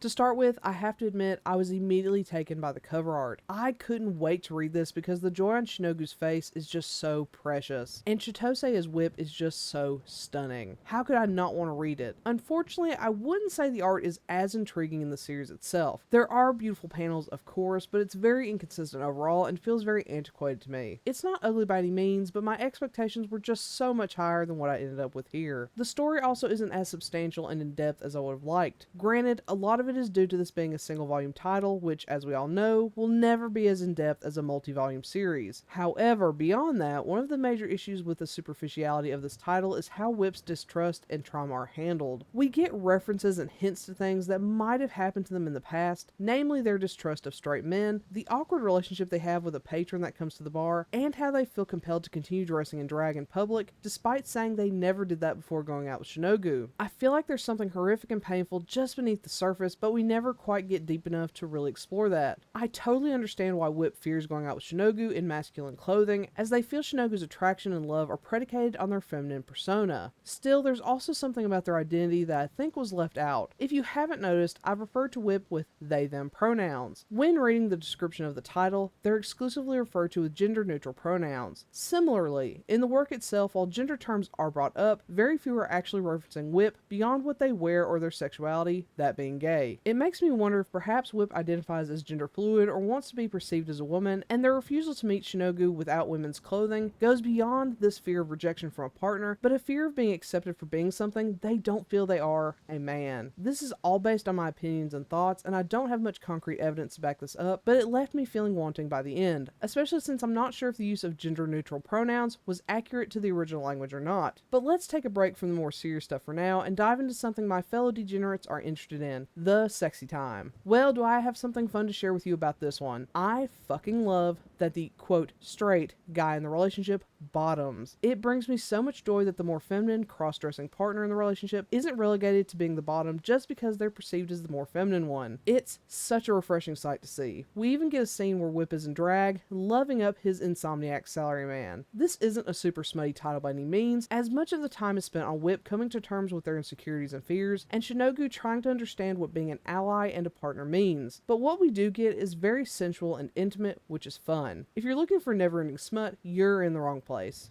To start with, I have to admit I was immediately taken by the cover art. I couldn't wait to read this because the joy on Shinogu's face is just so precious, and Chitose as Whip is just so stunning. How could I not want to read it? Unfortunately, I wouldn't say the art is as intriguing in the series itself. There are beautiful panels, of course, but it's very inconsistent overall and feels very antiquated to me. It's not ugly by any means, but my expectations were just so much higher than what I ended up with here. The story also isn't as substantial and in-depth as I would have liked. Granted, a lot of it is due to this being a single volume title, which, as we all know, will never be as in-depth as a multi-volume series. However, beyond that, one of the major issues with the superficiality of this title is how Whip's distrust and trauma are handled. We get references and hints to things that might have happened to them in the past, namely their distrust of straight men, the awkward relationship they have with a patron that comes to the bar, and how they feel compelled to continue dressing in drag in public, despite saying they never did that before going out with Shinogu. I feel like there's something horrific and painful just beneath the surface, but we never quite get deep enough to really explore that. I totally understand why Whip fears going out with Shinogu in masculine clothing, as they feel Shinogu's attraction and love are predicated on their feminine persona. Still, there's also something about their identity that I think was left out. If you haven't noticed, I've referred to Whip with they-them pronouns. When reading the description of the title, they're exclusively referred to with gender-neutral pronouns. Similarly, in the work itself, while gender terms are brought up, very few are actually referencing Whip beyond what they wear or their sexuality, that being gay. It makes me wonder if perhaps Whip identifies as gender fluid or wants to be perceived as a woman, and their refusal to meet Shinogu without women's clothing goes beyond this fear of rejection from a partner, but a fear of being accepted for being something they don't feel they are, a man. This is all based on my opinions and thoughts, and I don't have much concrete evidence to back this up, but it left me feeling wanting by the end, especially since I'm not sure if the use of gender-neutral pronouns was accurate to the original language or not. But let's take a break from the more serious stuff for now and dive into something my fellow degenerates are interested in, the sexy time. Well, do I have something fun to share with you about this one? I fucking love that the, quote, straight guy in the relationship bottoms. It brings me so much joy that the more feminine, cross-dressing partner in the relationship isn't relegated to being the bottom just because they're perceived as the more feminine one. It's such a refreshing sight to see. We even get a scene where Whip is in drag, loving up his insomniac salaryman. This isn't a super smutty title by any means, as much of the time is spent on Whip coming to terms with their insecurities and fears, and Shinogu trying to understand what being an ally and a partner means. But what we do get is very sensual and intimate, which is fun. If you're looking for never-ending smut, you're in the wrong place.